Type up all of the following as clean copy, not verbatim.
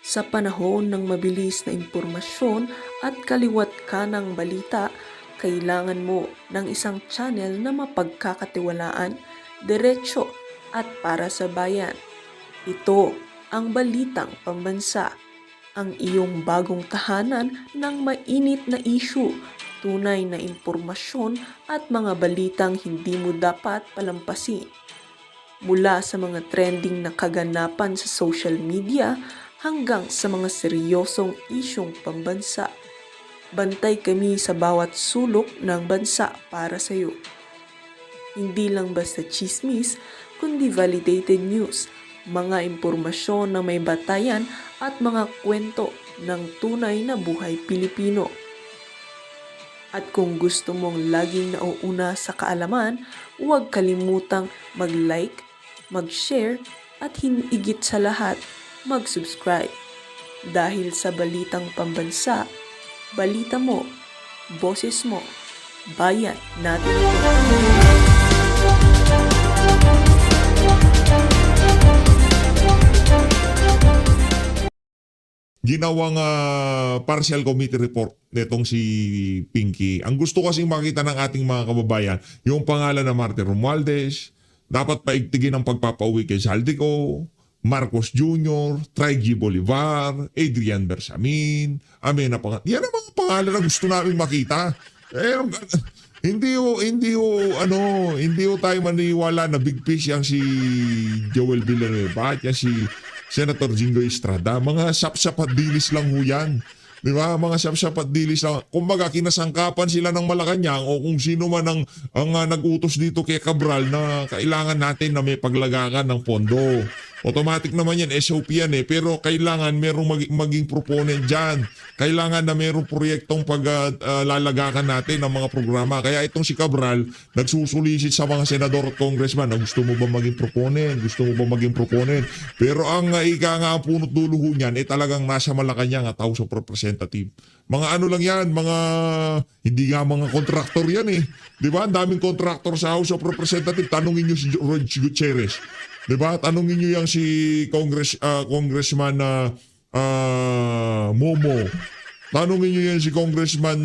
Sa panahon ng mabilis na impormasyon at kaliwat kanang balita, kailangan mo ng isang channel na mapagkakatiwalaan, diretsyo at para sa bayan. Ito ang Balitang Pambansa, ang iyong bagong tahanan ng mainit na issue, tunay na impormasyon at mga balitang hindi mo dapat palampasin. Mula sa mga trending na kaganapan sa social media hanggang sa mga seryosong isyong pambansa. Bantay kami sa bawat sulok ng bansa para sa iyo. Hindi lang basta chismis, kundi validated news, mga impormasyon na may batayan at mga kwento ng tunay na buhay Pilipino. At kung gusto mong laging nauuna sa kaalaman, huwag kalimutang mag-like, mag-share at higit sa lahat, mag-subscribe. Dahil sa Balitang Pambansa, balita mo, boses mo, bayan natin ito. Ginawang partial committee report netong si Pinky. Ang gusto kasing makita ng ating mga kababayan, yung pangalan ng Martin Romualdez, dapat paigtigin ang pagpapauwi kay Zaldico, Marcos Jr., Traigi Bolivar, Adrian Bersamin, Amena Pangat. Yan ang mga pangalan na gusto namin makita. Hindi tayo maniwala na big fish yang si Joel Villanueva at yan si Senator Jingo Estrada. Mga sap-sap at dilis lang ho yan. Di ba? Mga sap-sap at dilis lang. Kumbaga, kinasangkapan sila ng Malacanang o kung sino man ang nag-utos dito kay Cabral na kailangan natin na may paglagakan ng pondo. Automatic naman yan, SOP yan eh. Pero kailangan merong maging proponent dyan. Kailangan na merong proyektong paglalagakan natin ng mga programa. Kaya itong si Cabral, nagsusulisit sa mga senador at congressman na gusto mo ba maging proponent? Gusto mo ba maging proponent? Pero ang ika nga ang punot dulo ho niyan, talagang nasa Malacanang at House of Representative. Mga ano lang yan, hindi nga mga kontraktor yan eh. Di ba? Ang daming kontraktor sa House of Representative. Tanungin nyo si Rod Gutierrez. Diba? Tanungin nyo yung si Congressman Momo. Tanungin nyo yan si Congressman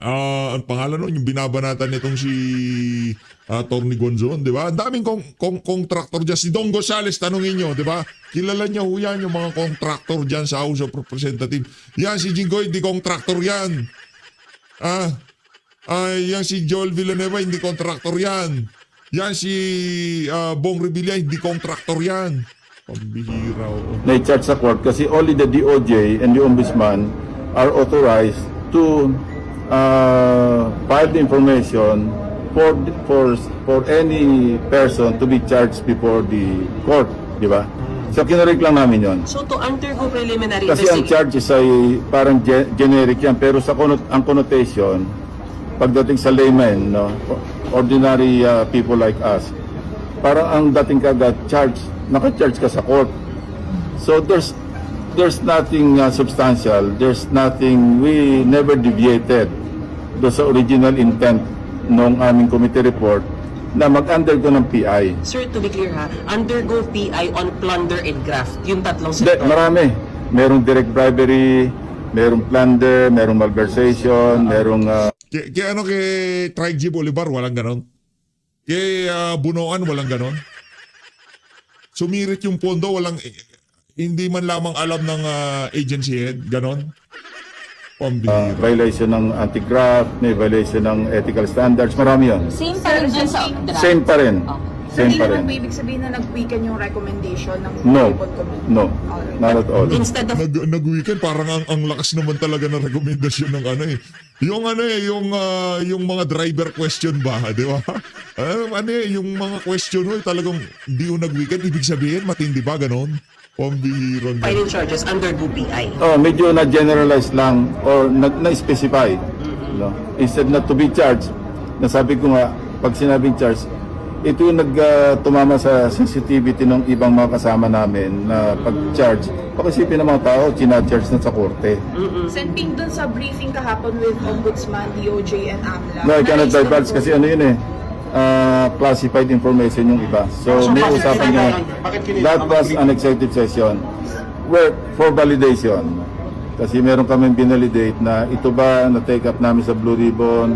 ang pangalan nun, yung binabanatan nitong si Tony Gonzon, diba? Ang daming contractor dyan. Si Don Gonzales, tanungin nyo, diba? Kilala niya ho yan, yung mga contractor dyan sa House of Representatives. Yan, si Jinggoy, hindi contractor yan. Yan si Joel Villanueva, hindi contractor yan. Yan si Bong Revilla, hindi contractor yan. Pambihira o. Na-charge sa court kasi only the DOJ and the Ombudsman are authorized to file the information for any person to be charged before the court, di ba? So kinurek lang namin yon. So to undergo preliminary Kasi ang charge is ay parang generic yan, pero sa ang connotation, pagdating sa layman, no, ordinary people like us, parang ang dating kagad naka-charge ka sa court. So there's nothing substantial, there's nothing, we never deviated do sa original intent ng aming committee report na mag-undergo ng PI. Sir, to be clear ha, undergo PI on plunder and graft, yung tatlong sector. Marami. Merong direct bribery, merong plunder, merong malversation, merong Kay Traigi Bolivar, walang ganon. Kay Bunoan, walang ganon. Sumirit yung pondo, hindi man lamang alam ng agency head, ganon. violation ng anti-graft, may violation ng ethical standards, marami yun. Same pa rin dyan sa draft? Same pa rin. Same Hindi pa rin. naman po ibig sabihin na nag-weaken yung recommendation ng No, report committee? no, not at all. Instead of Nag-weekend, parang ang lakas naman talaga ng rekomendasyon ng yung mga driver question ba, di ba? Yung mga question talagang hindi yung nag-weekend, ibig sabihin, matindi ba, ganon? Pambihirang filing charges, undergo PI. Medyo na-generalize lang or na-specify. No? Instead not to be charged, nasabi ko nga, pag sinabing charged, ito yung tumama sa sensitivity ng ibang mga kasama namin na pag-charge. Pakisipin ng mga tao, china-charge na sa korte. Sending dun sa briefing kahapon with Ombudsman, DOJ, and AMLA. No, I cannot divulge kasi ano yun classified information yung iba. So may usapan nga, that was an executive session. work for validation. Kasi meron kami binalidate na ito ba na-take up namin sa Blue Ribbon,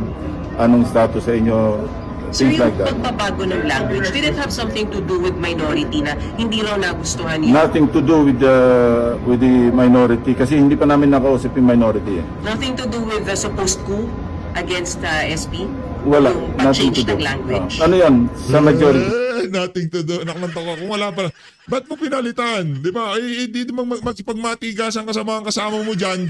anong status sa inyo, Sir, things yung like that. pagbabago ng language, did it have something to do with minority na hindi raw nagustuhan niya? Nothing to do with the minority kasi hindi pa namin nakausap yung minority. Nothing to do with the supposed coup against SP? Wala, Yung nothing pag-change to do. ng language? Ano yan? Sa majority. Nothing to do. Nakalanta ko. Kung wala pa. Ba't mo pinalitan? Di ba? Di mo makipagmatigasan ka sa mga kasama mo dyan.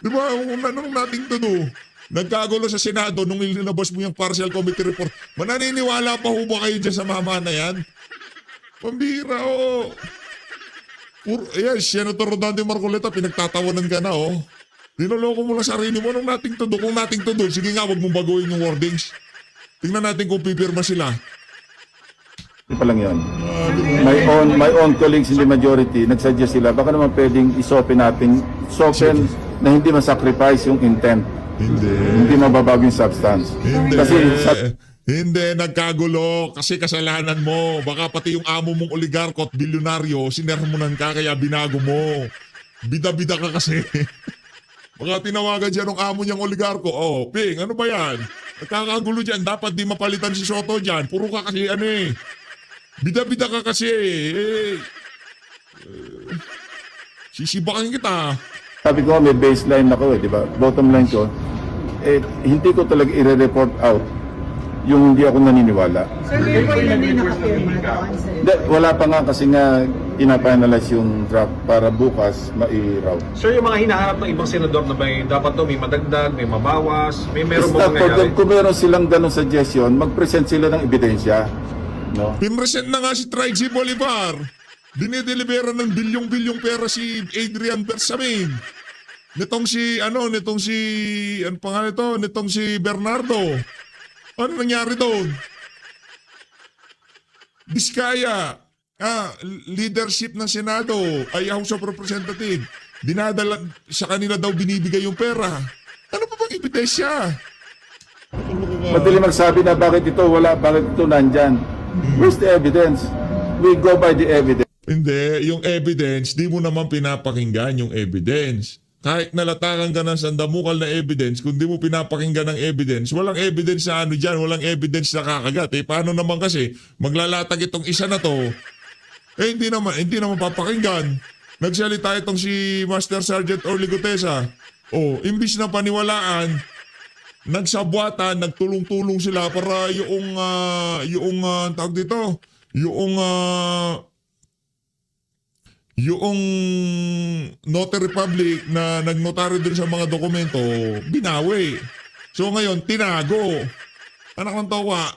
Di ba? Anong nothing to do? Nagkagulo sa Senado nung ilinabas mo yung partial committee report. Mananiniwala pa ho ba kayo dyan sa mama na yan? Pambira, oo. Yes, Senator Rodante Marcoleta, pinagtatawanan ka na, oh. Ninoloko mo lang sarili mo. Anong nothing to do? Kung nothing to do, sige nga, wag mong baguhin yung wordings. Tingnan natin kung pipirma sila. Hindi pa lang yun. My own colleagues in the majority, nagsuggest sila, baka naman pwedeng isopen natin, sopen na hindi masacrifice yung intent. Hindi mababago yung substance. Hindi. Kasi Hindi, nagkagulo kasi kasalanan mo. Baka pati yung amo mong oligarko at bilyonaryo, sinermonan ka kaya binago mo. Bida-bida ka kasi. Baka tinawagan siya ng amo niyang oligarko. Oh, Ping, ano ba yan? Nagkakagulo dyan. Dapat di mapalitan si Soto dyan. Puro ka kasi ano eh. Bida-bida ka kasi eh. Sisibakan kita. sabi ko may baseline ako di ba? Bottom line ko, hindi ko talaga i-report out yung hindi ako naniniwala. Sir, therefore hindi nakapirma doon, sir. Wala pa nga kasi nga ina-finalize yung draft para bukas mai-route. Sir, yung mga hinaharap ng ibang senador na dapat may madagdag, may mabawas, meron Basta ba mangyayari? kung meron silang ganong suggestion, mag-present sila ng ebidensya. No? Pinresent na nga si Triggy Bolivar. Dinidelibera ng bilyong-bilyong pera si Adrian Bersamin. Nitong si Bernardo. Ano nangyari doon? Biskaya, leadership ng Senado, ay House of Representative. Dinadala, sa kanila daw binibigay yung pera. Ano pa bang ebidensya? Madali magsabi na bakit ito nandyan. Where's the evidence? We go by the evidence. Hindi, yung evidence, di mo naman pinapakinggan yung evidence. Kahit nalatakan ka ng sandamukal na evidence, kung di mo pinapakinggan ng evidence, walang evidence na ano dyan, walang evidence na kakagat. Paano naman kasi, maglalatag itong isa na to, hindi naman papakinggan. Nagsalita itong si Master Sergeant Orly Gutesa. Imbis na paniwalaan, nagsabwatan, nagtulong-tulong sila para yung notary public na nagnotaryo dun sa mga dokumento, binawi. So ngayon, tinago. Anak ng tawa,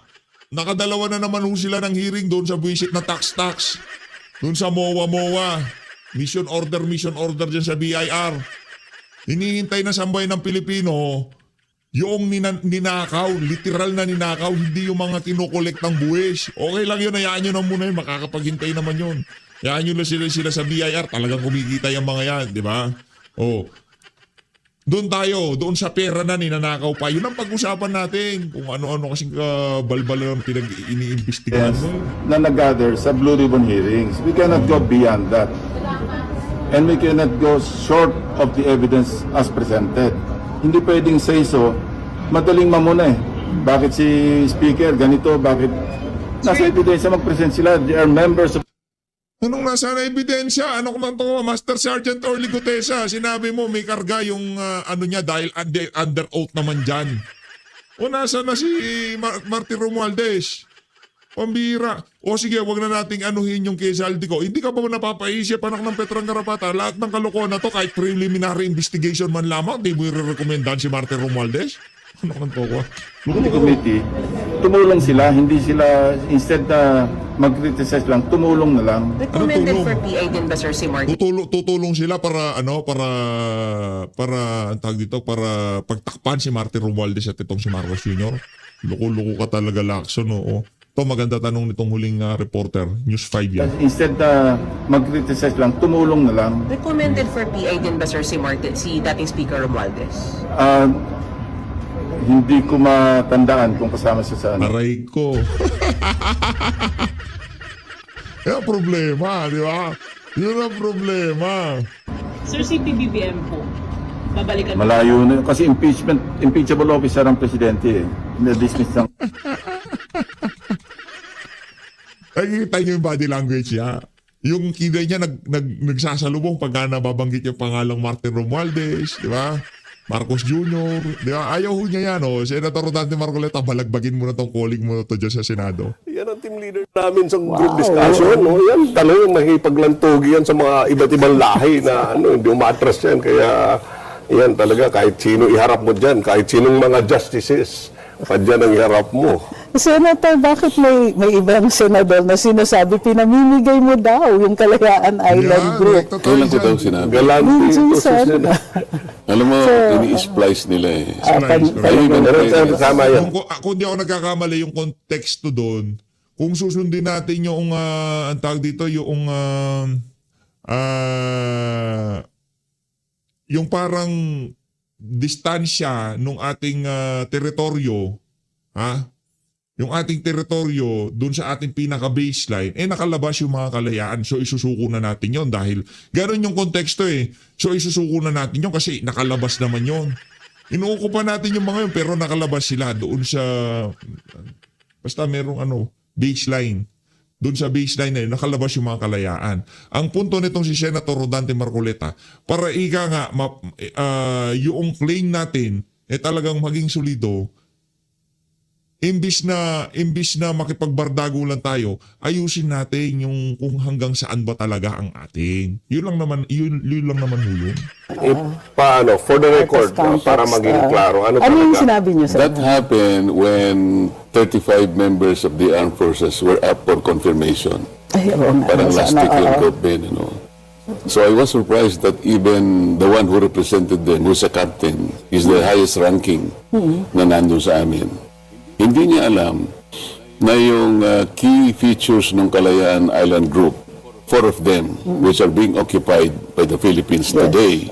nakadalawa na naman sila ng hearing doon sa buwisit na tax. Doon sa MOA. Mission order dyan sa BIR. Hinihintay na sambay ng Pilipino yung ninakaw, literal na ninakaw, hindi yung mga kinukolektang buwis. Okay lang yun, hayaan nyo na muna yun, makakapaghintay naman yun. Hayaan nyo lang sila sa BIR, talagang kumikita yung mga yan, di ba? Doon sa pera na ninanakaw pa, yun ang pag-usapan natin. Kung ano-ano kasing balbal ang iniimbestigahan mo. Na nag-gather sa Blue Ribbon hearings. We cannot go beyond that. And we cannot go short of the evidence as presented. Hindi pwedeng say so, madaling mamuna eh. Bakit si Speaker ganito, bakit nasa ebidensya mag-present sila, they are members of Anong nasa na ebidensya? Ano kung to, Master Sergeant Orly Gutesa, sinabi mo may karga yung niya dahil under oath naman dyan. O nasa na si Martin Romualdez? Pambira. O sige, wag na nating anuhin yung kay Zaldico. Hindi ka ba napapaisip, anak ng Petrang Garapata? Lahat ng kalokohan na to, kahit preliminary investigation man lamang, di mo i-recommendaan si Martin Romualdez? Ano kang to? committee. Tumulong sila, hindi sila, instead na mag-criticize lang, tumulong na lang. Recommended tulong? for PI din ba, sir, si Martin? Tutulong sila para ang tawag dito, para pagtakpan si Martin Romualdez at itong si Marcos Jr. Loko-loko ka talaga, Lacson, oo. Ito maganda tanong nitong huling reporter, News 5 yan. Instead na mag-criticize lang, tumulong na lang. Recommended for PI din ba, sir, si Martin, si dating Speaker Romualdez? Hindi ko matandaan kung kasama siya sa ano. Aray ko. Kaya problema, di ba? Yun ang problema. Sir, si PBBM po, babalikan Malayo na. Kasi impeachable officer ang presidente eh. Na-dismiss lang. Nakikita niyo yung body language niya. Yung kilay niya nagsasalubong pagka nababanggit yung pangalang Martin Romualdez, di ba? Marcos Jr., di ba? Ayaw ho niya yan, oh. Senator Rodante Marcoleta, balagbagin mo na tong calling mo na to dyan sa Senado. Yan ang team leader namin sa group discussion. No? Yan talagang makipaglantugi yan sa mga iba't ibang lahi na hindi umatras yan. Kaya yan talaga kahit sino iharap mo dyan, kahit sinong mga justices, pa dyan ang iharap mo. Senator, bakit may ibang senador na sinasabi pinamimigay mo daw yung Kalayaan Island Group? Kailan ko daw sinabi? Galante ito sa Minsan. Alam mo, ini-splice nila eh. Tama yan. Kung di ako nagkakamali, yung konteksto doon, kung susundin natin yung, ang tawag dito, yung parang distansya nung ating teritoryo, yung ating teritoryo doon sa ating pinaka-baseline, nakalabas yung mga kalayaan. So, isusuko na natin yon dahil gano'n yung konteksto eh. So, isusuko na natin yon kasi nakalabas naman yon. Inuukupan natin yung mga yun pero nakalabas sila doon sa basta merong baseline. Doon sa baseline na yun, nakalabas yung mga kalayaan. Ang punto nitong si Senator Rodante Marcoleta, para ika nga, yung claim natin, talagang maging solido, imbis na makipagbardago lang tayo, ayusin natin yung kung hanggang saan ba talaga ang atin. Yun lang naman yun. Paano? For the record, para maging klaro. Ano yung talaga? sinabi niyo, sir? That happened when 35 members of the armed forces were up for confirmation. Ay, oo nga. Parang last Sana, week yung oo. Gobben, So I was surprised that even the one who represented them, who's a captain, is the highest ranking na nandun sa amin. Hindi niya alam na yung key features ng Kalayaan Island Group, 4 of them, which are being occupied by the Philippines today,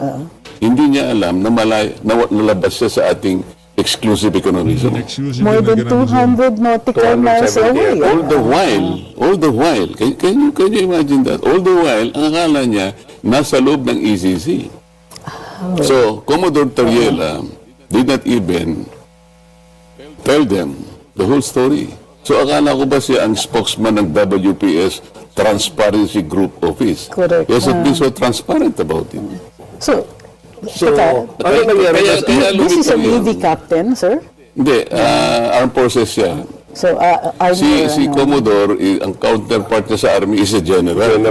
hindi niya alam na nalabas siya sa ating exclusive economic zone. More than 200 nautical miles away. All the while, can you imagine that? All the while, ang akala niya, nasa loob ng ECC. So, Commodore Tariela did not even tell them the whole story. So, akala ko ba siya ang spokesman ng WPS Transparency Group Office? Correct. He hasn't been so transparent about it. So, Ano nangyari? this is a Navy captain, sir? Hindi, armed forces siya. So, Si Commodore, ang counterpart niya sa Army is a general.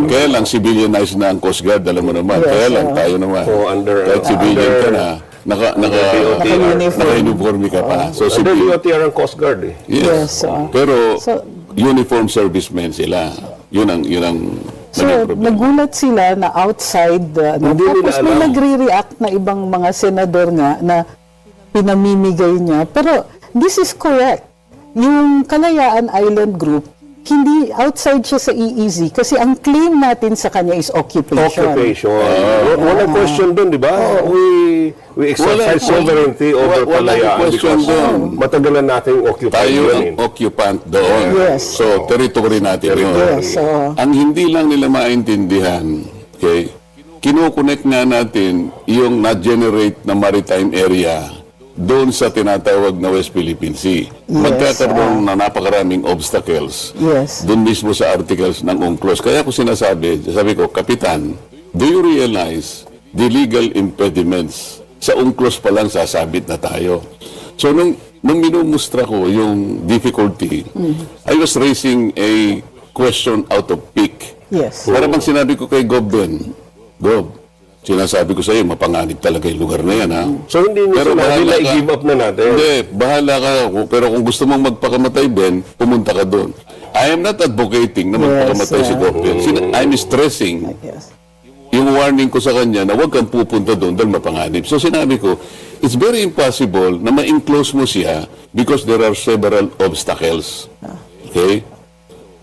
Kaya lang, civilianized na ang Coast Guard, alam mo naman. Yes, Kaya lang, tayo naman. Kahit civilian ka na, naka-uniforme ka pa. So, Under DOTR ang Coast Guard eh. Yes. Pero, uniform servicemen sila. Yun ang So, nagulat sila na outside, Hindi tapos nila may alam. nagre-react na ibang mga senador nga na pinamimigay niya. Pero, this is correct. Yung Kalayaan Island Group, hindi outside siya sa EEZ kasi ang claim natin sa kanya is occupation. Walang question doon, di ba? We exercise sovereignty over Kalayaan because matagalan natin occupy tayo yun. ang occupant doon. Yes. So, territory natin yun. Yes, so, Ang hindi lang nila maintindihan, okay, kinokonect nga natin yung na-generate na maritime area doon sa tinatawag na West Philippine Sea. Magkakaroon na napakaraming obstacles yes. doon mismo sa articles ng UNCLOS. Kaya ko sabi ko, Kapitan, do you realize the legal impediments? Sa UNCLOS pa lang sasabit na tayo. So, nung minumustra ko yung difficulty, I was raising a question out of pique. Yes. Para bang sinabi ko kay Gob doon, Gob, sinasabi ko sa iyo, mapanganib talaga yung lugar na yan, ha? So hindi nyo sinabi na i-give up na natin? Hindi, bahala ka. Pero kung gusto mong magpakamatay, Ben, pumunta ka doon. I am not advocating na magpakamatay si Gob. I'm stressing Yes. yung warning ko sa kanya na huwag kang pupunta doon dahil mapanganib. So sinabi ko, it's very impossible na ma-enclose mo siya because there are several obstacles. Okay?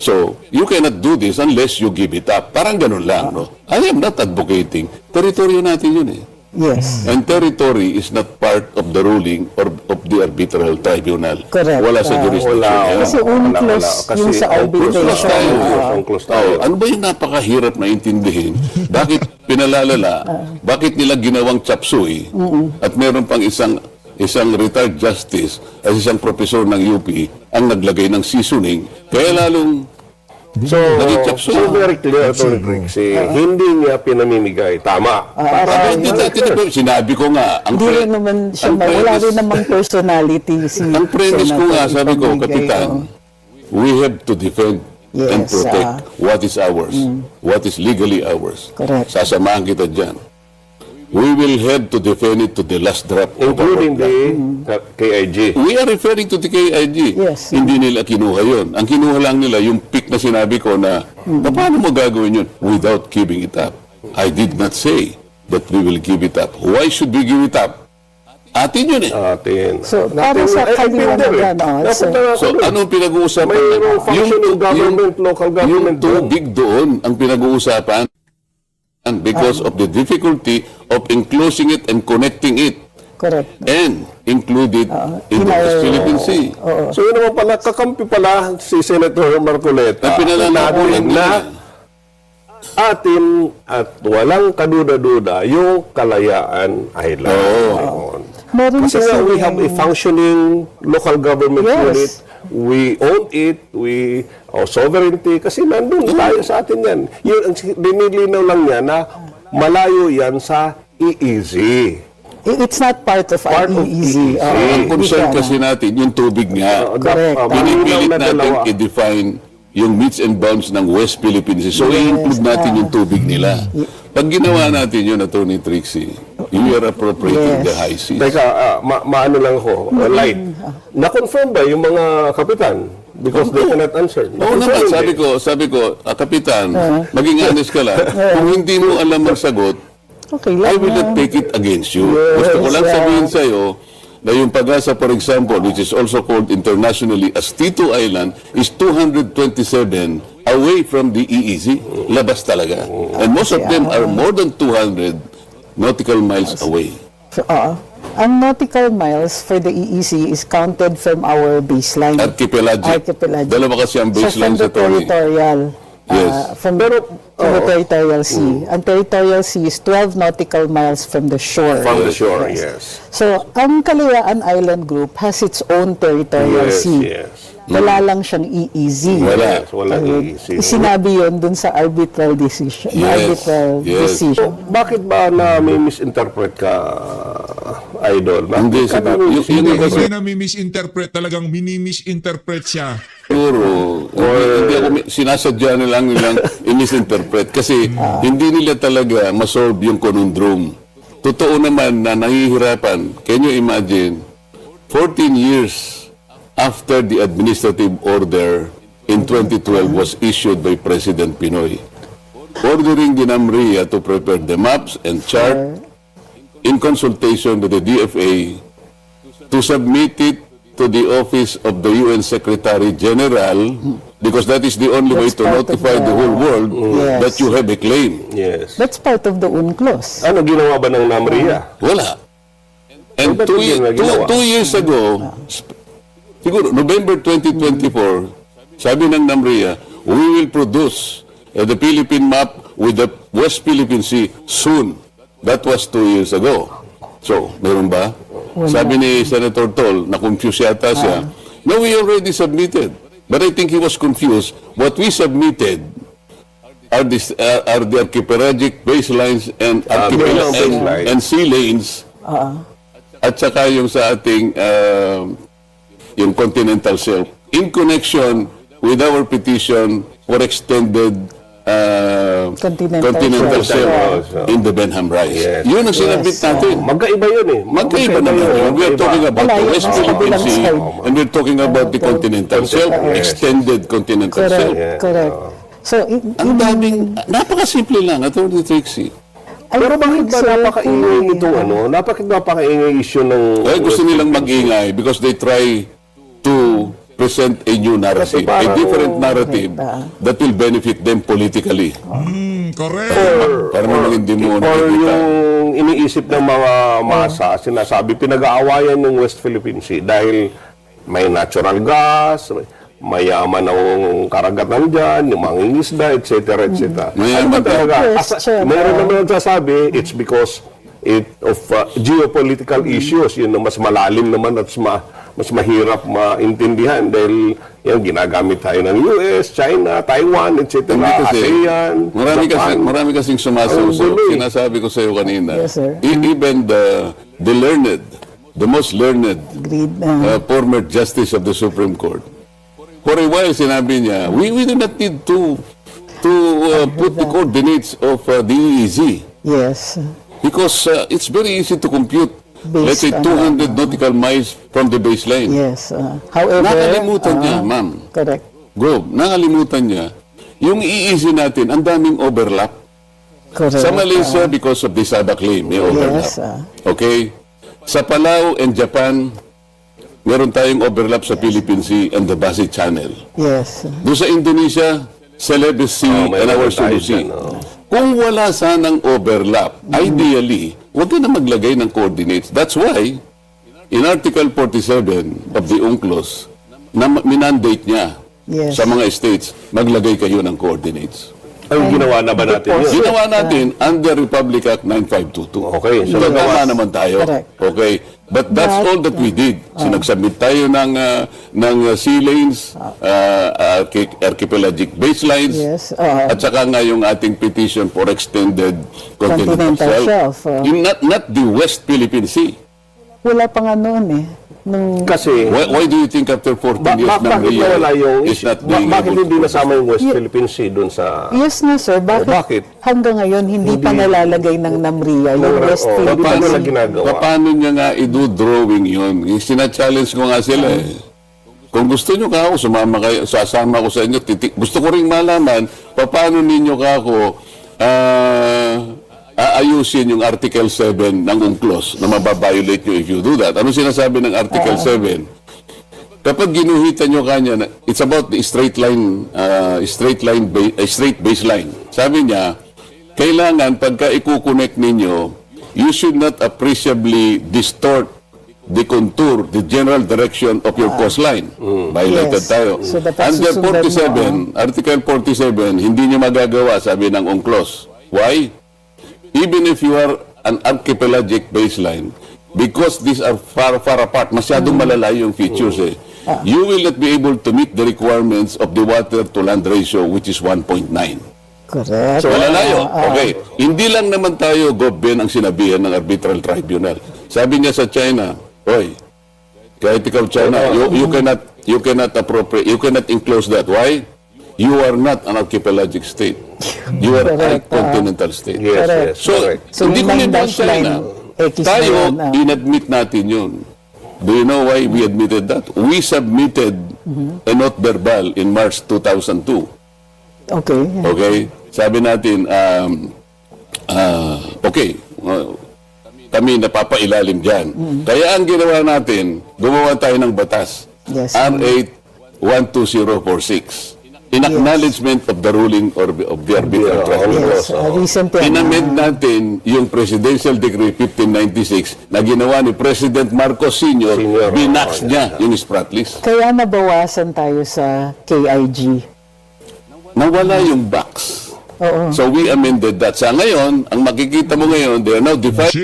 So, you cannot do this unless you give it up. Parang ganun lang, no? I am not advocating. Teritoryo natin yun eh. Yes. And territory is not part of the ruling or of the arbitral tribunal. Correct. Wala sa jurisdiction yan. Kasi UNCLOS yung sa arbitration. Unclosed tayo. Unclosed tayo. Ano ba yung napakahirap na intindihin? Bakit pinalalala? Bakit nila ginawang chapsuy? At meron pang isang retired justice at isang professor ng UP ang naglagay ng seasoning. Kaya lalong So very clear, Atty. Trixie, hindi niya pinamimigay. Tama. Sinabi ko nga, Hindi rin naman siya, wala rin namang personality si ang premise ko nga, sabi ko, Pamigay, Kapitan, we have to defend and Yes, protect what is ours, what is legally ours. Correct. Sasamahan kita dyan. We will have to defend it to the last drop. of our Including blood. the KIG. We are referring to the KIG. Yes. Hindi nila kinuha yun. Ang kinuha lang nila, yung pick na sinabi ko na, paano mo gagawin yun? Without giving it up. I did not say that we will give it up. Why should we give it up? Atin yun eh. Atin. So, para sa kaliwanagan, So, anong pinag-uusapan? Mayroong functioning government, local government Yung tubig doon ang pinag-uusapan because of the difficulty of enclosing it and connecting it Correct. and include it in the West Philippine Sea. So yun naman pala, kakampi pala si Senator Marcoleta Na pinalalakulan na nila. atin at walang kaduda-duda yung Kalayaan Island. Meron Kasi nga, we have a yung- functioning local government Yes. unit. We own it. Our sovereignty. Kasi nandun tayo sa atin yan. Yun, ang dinilinaw lang niya na malayo yan sa EEZ. It's not part of Part of EEZ. EEZ. Ang concern Hindi kasi natin, yung tubig nga. Correct. Pinipilit malinaw na natin dalawa. i-define yung meets and bounds ng West Philippine Sea. So, i-include natin yung tubig nila. Pag ginawa natin yun, Atty. Trixie, you are appropriating Yes. the high seas. Teka, maano lang ako, light. Na-confirm ba yung mga kapitan? Because they cannot answer. Oo naman, sabi ko, Kapitan, maging honest ka lang. Kung hindi mo alam ang sagot, Okay I lang. will not take it against you. Gusto ko lang sabihin sa'yo na yung Pag-asa, for example, which is also called internationally as Tito Island, is 227 away from the EEZ. Labas talaga. And most of them are more than 200 nautical miles away. Ang nautical miles for the EEZ is counted from our baseline. Archipelagic. Dalawa kasi ang baseline so, sa from the Tony. territorial. Yes. From the territorial sea. Ang territorial sea is 12 nautical miles from the shore. From the shore, yes. So, ang Kalayaan Island Group has its own territorial Yes, sea. yes. Wala lang siyang EEZ. Wala. Yes, walang EEZ. Sinabi yun dun sa arbitral decision. Yes, yes. decision. Bakit ba na may misinterpret ka, Idol? Hindi, Bakit ka siguro. Yung Hindi iba kasi nami-misinterpret, talagang mini-misinterpret siya. siguro, hindi ako, sinasadya nilang i-misinterpret kasi hindi nila talaga masolve yung conundrum. Totoo naman na nahihirapan. Can you imagine, 14 years after the administrative order in 2012 was issued by President Pinoy, ordering the NAMRIA to prepare the maps and chart in consultation with the DFA to submit it to the office of the UN Secretary General because that is the only way That's to part of notify the whole world Yes. that you have a claim. Yes. That's part of the UNCLOS. Ano ginawa ba ng NAMRIA? Wala. And Ba't hindi na ginawa? two years ago, siguro November 2024, sabi ng NAMRIA, we will produce the Philippine map with the West Philippine Sea soon. That was 2 years ago. So, meron ba? Sabi ni Senator Tol, na-confuse yata siya. No, we already submitted. But I think he was confused. What we submitted are the archipelagic baselines and baselines. and sea lanes. At saka yung sa ating yung continental shelf in connection with our petition for extended Continental shelf shelf. in the Benham Rise. Yes. Yun ang sinabit natin. Magkaiba yun eh. Magkaiba naman yun. We are talking about the Wala, West yun. Philippine Kabilang Sea side. and we're talking about the continental shelf, extended continental shelf. Correct. So, Ang daming, napakasimple lang, Atty. Trixie. Pero bakit ba napakaingay nitong ano? Napakaingay issue ng... Gusto nilang mag-ingay because they try to present a new narrative, a parang- different narrative that will benefit them politically. Correct. Para naman hindi mo Or nakikita. yung iniisip ng mga masa, sinasabi, pinag-aawayan ng West Philippine Sea dahil may natural gas, mayaman ang karagatan dyan, yung mga isda, etc. etc. Mayaman Ano ba talaga? Question. Meron naman nagsasabi, it's because of geopolitical issues, yun na mas malalim naman at mas mahirap maintindihan dahil yan, ginagamit tayo ng US, China, Taiwan, etc. Hindi kasi, ASEAN, Japan. marami kasing sumasaw. Sinasabi ko sa iyo kanina, Yes, sir. even the learned, the most learned Agreed. former justice of the Supreme Court, for a while sinabi niya, we do not need to put the coordinates of the EEZ Yes. because it's very easy to compute, let's say, Based, 200 nautical miles from the baseline. Yes. However, Nakalimutan niya, ma'am. correct. Gob, nakalimutan niya, yung EEZ natin, ang daming overlap. Correct. Sa Malaysia, because of the Sabah claim, may overlap. Yes. Okay? Sa Palau and Japan, meron tayong overlap sa Philippine Sea and the Basi Channel. Yes. Doon sa Indonesia, Celebes Sea and our Sulu Sea. Kung wala sanang overlap, ideally, huwag ka na maglagay ng coordinates. That's why, in Article 47 of the UNCLOS, na minandate niya Yes. sa mga states, maglagay kayo ng coordinates. Ay, ginawa na ba natin yun? Ginawa natin under Republic Act 9522. Okay, so So, nagawa. tama naman tayo. Correct. Okay. But that's all that we did. Sinagsubmit tayo ng sea lanes, archipelagic baselines, Yes. at saka nga yung ating petition for extended continental Continental shelf. shelf, Not the West Philippine Sea. Wala pa nga noon eh. Nung, Kasi, Why do you think after 14 years ng bakit Rio wala yung, is not being bakit able hindi to nasama yung West Philippine Sea dun sa... yes nga sir, bakit, Bakit? hanggang ngayon hindi pa nalalagay ng NAMRIA yung West Paano Philippine na Sea? ginagawa? Paano niya nga i-do-drawing yun? Yung sina-challenge ko nga sila eh. Kung gusto nyo ka ako, sasama ko sa inyo. Gusto ko rin malaman, paano ninyo ka ako aayusin yung Article 7 ng UNCLOS na mababiolate nyo if you do that. Ano sinasabi ng Article 7? Kapag ginuhitan nyo kanya, it's about the straight baseline. Sabi niya, kailangan pagka i-connect ninyo, you should not appreciably distort the contour, the general direction of your coastline. Violated Yes. tayo. So, dapat Under susundan mo, 47, Article 47, hindi niyo magagawa, sabi ng UNCLOS. Why? Even if you are an archipelagic baseline, because these are far apart, masyadong malalayo yung features eh. You will not be able to meet the requirements of the water-to-land ratio, which is 1.9. Correct. So, malalayo. Okay. Hindi lang naman tayo, Gobben, ang sinabihan ng arbitral tribunal. Sabi niya sa China, oy, kahit ikaw China, you cannot appropriate, you cannot enclose that. Why? You are not an archipelagic state. You are a Correct, continental state. Yes, Correct. yes, So, correct. So, hindi ko yung nito ang dash line, China. X na Tayo, yan, inadmit natin yun. Do you know why we admitted that? We submitted a note verbal in March 2002. Okay. Okay? Sabi natin, okay, kami napapailalim dyan. Kaya ang ginawa natin, gumawa tayo ng batas. Yes. R8 12046. In acknowledgement of the ruling or of the arbitral tribunal. Yes. Recent yan. Inamend natin yung Presidential Decree 1596 na ginawa ni President Marcos Sr. Binax niya yung Spratlys. Kaya nabawasan tayo sa KIG. Nawala yung box. Oo. So we amended that. Sa ngayon, ang makikita mo ngayon, they are now defined.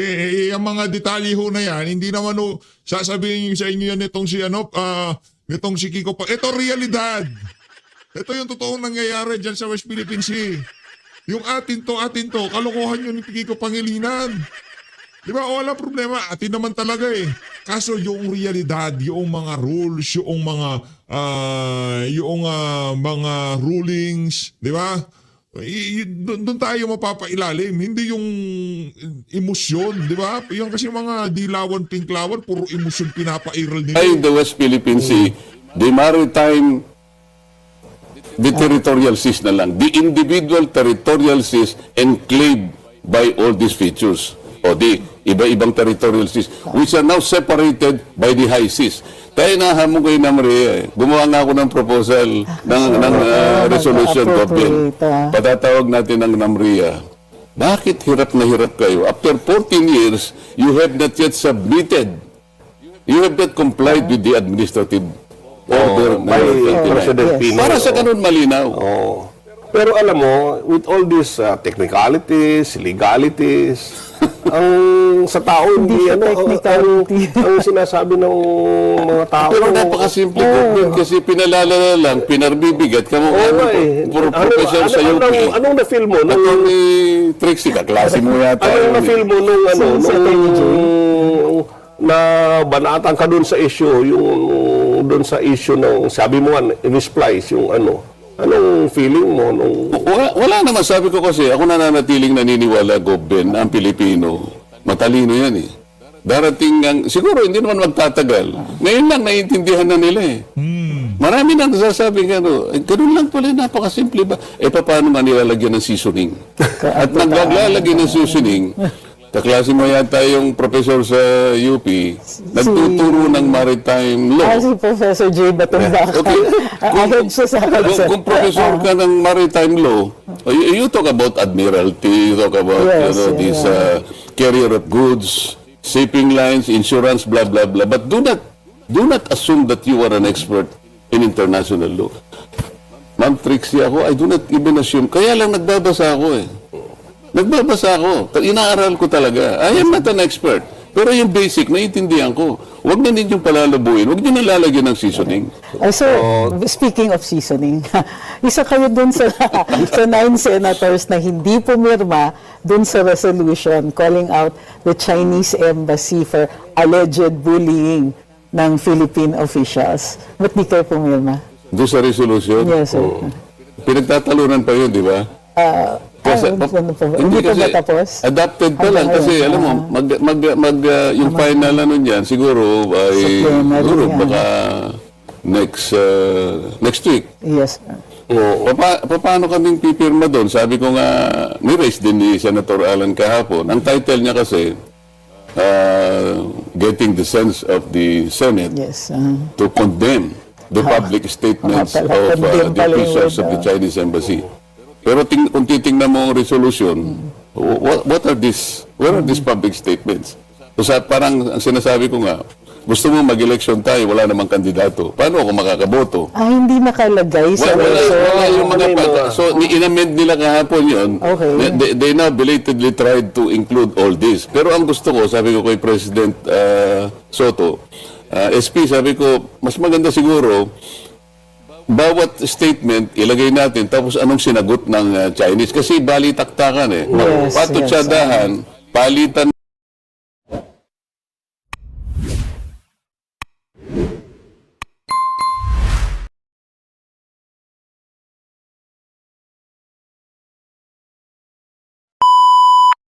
Ang mga detalye ho na yan, hindi naman ho, sasabihin sa inyo yan itong si itong si Kiko pa. Ito realidad. Ito yung totoong nangyayari dyan sa West Philippine Sea. Yung atin to, kalokohan yun ni Kiko Pangilinan. Di ba? Wala problema. Atin naman talaga eh. Kaso yung realidad, yung mga rules, yung mga rulings, di ba? Doon tayo mapapailalim. Hindi yung emosyon, di ba? Yung kasi mga dilawan, pinklawan, puro emosyon pinapairal nila. In the West Philippine Sea, the maritime, the territorial seas na lang. The individual territorial seas enclaved by all these features. O the iba-ibang territorial seas, which are now separated by the high seas. Kaya inahamon ko yung NAMRIA eh. Gumawa nga ako ng proposal ng resolution government. Patatawag natin ng NAMRIA. Bakit hirap na hirap kayo? After 14 years, you have not yet submitted. You have not complied with the administrative order by President Pinoy. Para sa ganun malinaw. Pero alam mo, with all these technicalities, legalities, ang sa tao hindi siya ano, technicality. ang sinasabi ng mga tao. Pero napakasimple kasi pinalalala lang, pinarbibigat ka mo professor sa UP. Anong na-feel mo? At ni Trixie, kaklase mo yata. Anong na-feel mo nung na banatan ka dun sa issue, yung dun sa issue ng, sabi mo nga, in-splice, yung anong feeling mo nung... Wala naman, sabi ko kasi, ako nananatiling naniniwala, Gobben, ang Pilipino, matalino yan eh. Darating ang, siguro hindi naman magtatagal. Ngayon lang, naiintindihan na nila eh. Marami nang nasasabi ganun lang pala, napakasimple ba? Paano man nilalagyan ng seasoning? At naglalagay ng seasoning, kaklase mo yata yung professor sa UP, nagtuturo ng maritime law. Si Professor J. Batumbaka. Ahead siya sa kansa. Kung professor ka ng maritime law, you talk about admiralty, you talk about this carrier of goods, shipping lines, insurance, blah, blah, blah. But do not assume that you are an expert in international law. Ma'am Trixie ako, I do not even assume. Kaya lang nagbabasa ako eh. Nagbabasa ako. Inaaral ko talaga. I am not an expert. Pero yung basic, naiintindihan ko. Huwag na ninyong palalabuin. Huwag nyo nalalagyan ng seasoning. So, speaking of seasoning, isa kayo dun sa 9 senators na hindi pumirma dun sa resolution calling out the Chinese embassy for alleged bullying ng Philippine officials. Ba't di kayo pumirma? Doon sa resolution? Yes, sir. Pinagtatalunan pa yun, di ba? Hindi pa ba tapos? Adapted pa lang kasi alam mo yung final niyan siguro ay siguro baka next week. Yes. Paano kaming pipirma doon? Sabi ko nga, ni-raise din ni Senator Alan kahapon. Ang title niya kasi getting the sense of the Senate to condemn the public statements of the officials of the Chinese embassy. Pero kung titingnan mo ang resolution, what are these? Where are these public statements? So parang ang sinasabi ko nga, gusto mo mag-election tayo, wala namang kandidato. Paano ako makakaboto? Hindi nakalagay sa wala yung mga so, in-amend nila kahapon yun. Okay. They now belatedly tried to include all this. Pero ang gusto ko, sabi ko kay President Soto, SP, sabi ko, mas maganda siguro, bawat statement ilagay natin tapos anong sinagot ng Chinese kasi balitaktakan eh. Patutsadahan, palitan